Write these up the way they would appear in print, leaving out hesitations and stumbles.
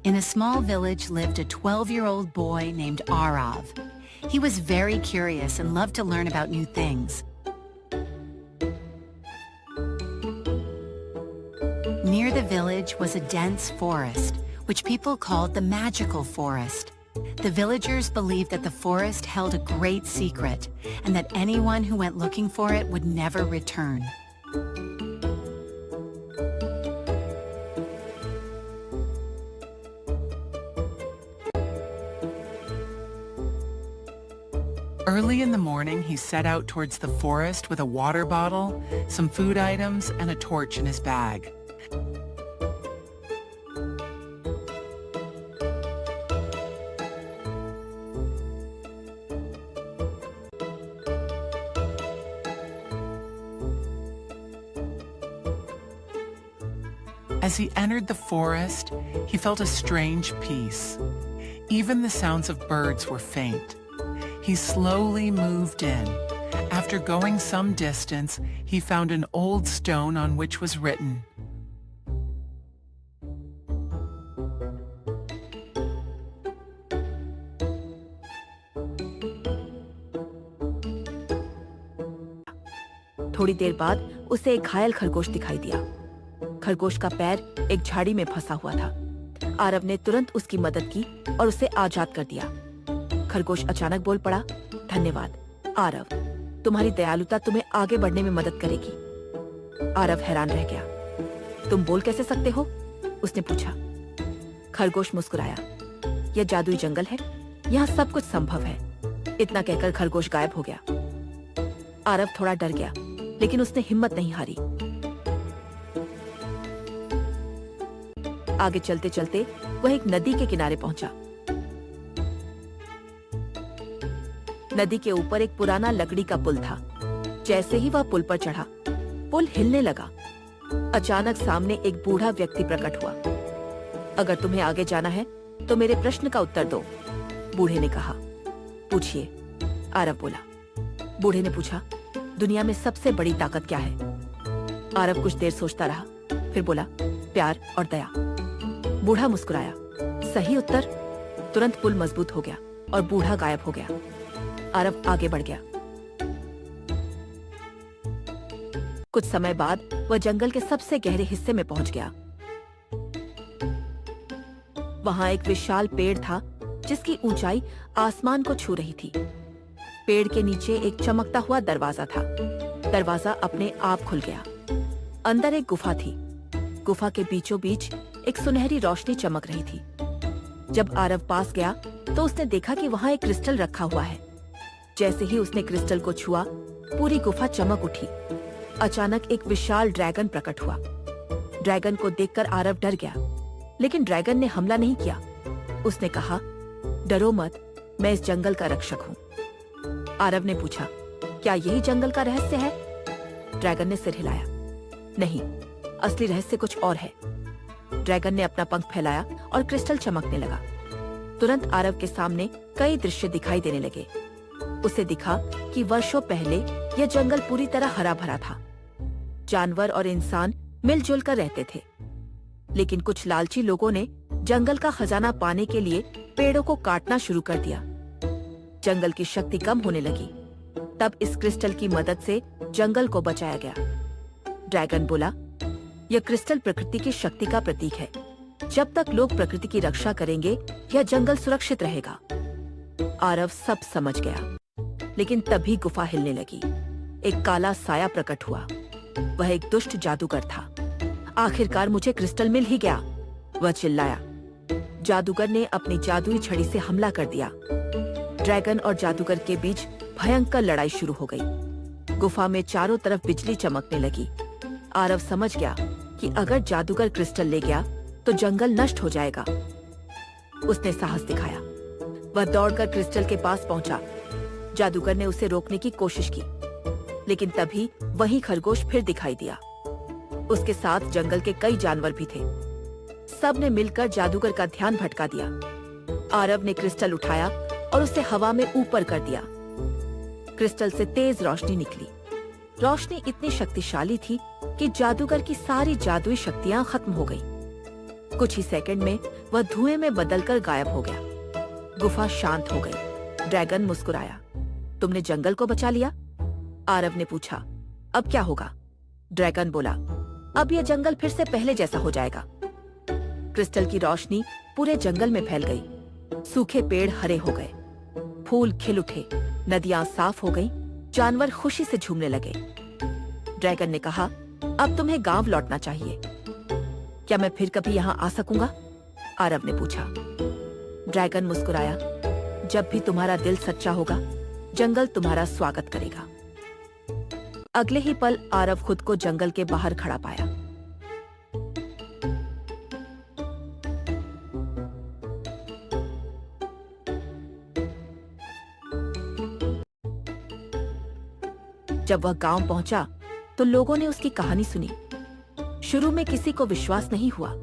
In a small village lived a 12-year-old boy named Arav. He was very curious and loved to learn about new things. Near the village was a dense forest, which people called the magical forest. The villagers believed that the forest held a great secret, and that anyone who went looking for it would never return. Early in the morning, he set out towards the forest with a water bottle, some food items, and a torch in his bag. As he entered the forest, he felt a strange peace. Even the sounds of birds were faint. He slowly moved in. After going some distance, he found an old stone on which was written, थोड़ी देर बाद उसे एक घायल खरगोश दिखाई दिया। खरगोश का पैर एक झाड़ी में फंसा हुआ था। आरव ने तुरंत उसकी मदद की और उसे आजाद कर दिया। खरगोश अचानक बोल पड़ा, धन्यवाद आरव, तुम्हारी दयालुता तुम्हें आगे बढ़ने में मदद करेगी। आरव हैरान रह गया। तुम बोल कैसे सकते हो? उसने पूछा। खरगोश मुस्कुराया। यह जादुई जंगल है, यहाँ सब कुछ संभव है। इतना कहकर खरगोश गायब हो गया। आरव थोड़ा डर गया, लेकिन उसने हिम्मत नहीं हारी। आगे चलते चलते वह एक नदी के किनारे पहुंचा। नदी के ऊपर एक पुराना लकड़ी का पुल था। जैसे ही वह पुल पर चढ़ा, पुल हिलने लगा। अचानक सामने एक बूढ़ा व्यक्ति प्रकट हुआ। अगर तुम्हें आगे जाना है तो मेरे प्रश्न का उत्तर दो, बूढ़े ने कहा। पूछिए, आरव बोला। बूढ़े ने पूछा, दुनिया में सबसे बड़ी ताकत क्या है? आरव कुछ देर सोचता रहा, फिर बोला, प्यार और दया। बूढ़ा मुस्कुराया। सही उत्तर। तुरंत पुल मजबूत हो गया और बूढ़ा गायब हो गया। आरव आगे बढ़ गया। कुछ समय बाद वह जंगल के सबसे गहरे हिस्से में पहुंच गया। वहां एक विशाल पेड़ था जिसकी ऊंचाई आसमान को छू रही थी। पेड़ के नीचे एक चमकता हुआ दरवाजा था। दरवाजा अपने आप खुल गया। अंदर एक गुफा थी। गुफा के बीचों बीच एक सुनहरी रोशनी चमक रही थी। जब आरव पास गया तो उसने देखा कि वहां एक क्रिस्टल रखा हुआ है। जैसे ही उसने क्रिस्टल को छुआ, पूरी गुफा चमक उठी। अचानक एक विशाल ड्रैगन प्रकट हुआ। ड्रैगन को देखकर आरव डर गया, लेकिन ड्रैगन ने हमला नहीं किया। उसने कहा, डरो मत, मैं इस जंगल का रक्षक हूँ। आरव ने पूछा, क्या यही जंगल का रहस्य है? ड्रैगन ने सिर हिलाया। नहीं, असली रहस्य कुछ और है। ड्रैगन ने अपना पंख फैलाया और क्रिस्टल चमकने लगा। तुरंत आरव के सामने कई दृश्य दिखाई देने लगे। उसे दिखा कि वर्षों पहले यह जंगल पूरी तरह हरा भरा था। जानवर और इंसान मिलजुल कर रहते थे। लेकिन कुछ लालची लोगों ने जंगल का खजाना पाने के लिए पेड़ों को काटना शुरू कर दिया। जंगल की शक्ति कम होने लगी। तब इस क्रिस्टल की मदद से जंगल को बचाया गया। ड्रैगन बोला, यह क्रिस्टल प्रकृति की शक्ति का प्रतीक है। जब तक लोग प्रकृति की रक्षा करेंगे, यह जंगल सुरक्षित रहेगा। आरव सब समझ गया, लेकिन तभी गुफा हिलने लगी। एक काला साया प्रकट हुआ। वह एक दुष्ट जादूगर था। आखिरकार मुझे क्रिस्टल मिल ही गया, वह चिल्लाया। जादूगर ने अपनी जादुई छड़ी से हमला कर दिया। ड्रैगन और जादूगर के बीच भयंकर लड़ाई शुरू हो गई। गुफा में चारों तरफ बिजली चमकने लगी। आरव समझ गया कि अगर जादूगर क्रिस्टल ले गया तो जंगल नष्ट हो जाएगा। उसने साहस दिखाया। वह दौड़कर क्रिस्टल के पास पहुंचा। जादूगर ने उसे रोकने की कोशिश की, लेकिन तभी वही खरगोश फिर दिखाई दिया। उसके साथ जंगल के कई जानवर भी थे। सब ने मिलकर जादूगर का ध्यान भटका दिया। आरव ने क्रिस्टल उठाया और उसे हवा में ऊपर कर दिया। क्रिस्टल से तेज रोशनी निकली। रोशनी इतनी शक्तिशाली थी कि जादूगर की सारी जादुई शक्तियां खत्म हो गईं। कुछ ही सेकंड में वह धुएं में बदलकर गायब हो गया। गुफा शांत हो गई। ड्रैगन मुस्कुराया। तुमने जंगल को बचा लिया? आरव ने पूछा। अब क्या होगा? ड्रैगन बोला, अब यह जंगल फिर से पहले जैसा हो जाएगा। क्रिस्टल की रोशनी पूरे जंगल में फैल गई। सूखे पेड़ हरे हो गए, फूल खिल उठे, नदियां साफ हो गईं, जानवर खुशी से झूमने लगे। ड्रैगन ने कहा, अब तुम्हें गांव लौटना चाहिए। क्या मैं फिर कभी यहाँ आ सकूंगा? आरव ने पूछा। ड्रैगन मुस्कुराया। जब भी तुम्हारा दिल सच्चा होगा, जंगल तुम्हारा स्वागत करेगा। अगले ही पल आरव खुद को जंगल के बाहर खड़ा पाया। जब वह गांव पहुंचा तो लोगों ने उसकी कहानी सुनी। शुरू में किसी को विश्वास नहीं हुआ,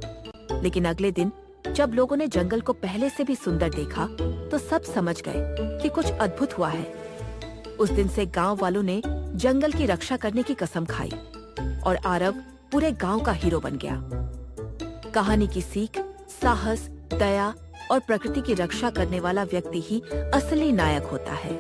लेकिन अगले दिन जब लोगों ने जंगल को पहले से भी सुंदर देखा तो सब समझ गए कि कुछ अद्भुत हुआ है। उस दिन से गांव वालों ने जंगल की रक्षा करने की कसम खाई और आरव पूरे गांव का हीरो बन गया। कहानी की सीख, साहस, दया और प्रकृति की रक्षा करने वाला व्यक्ति ही असली नायक होता है।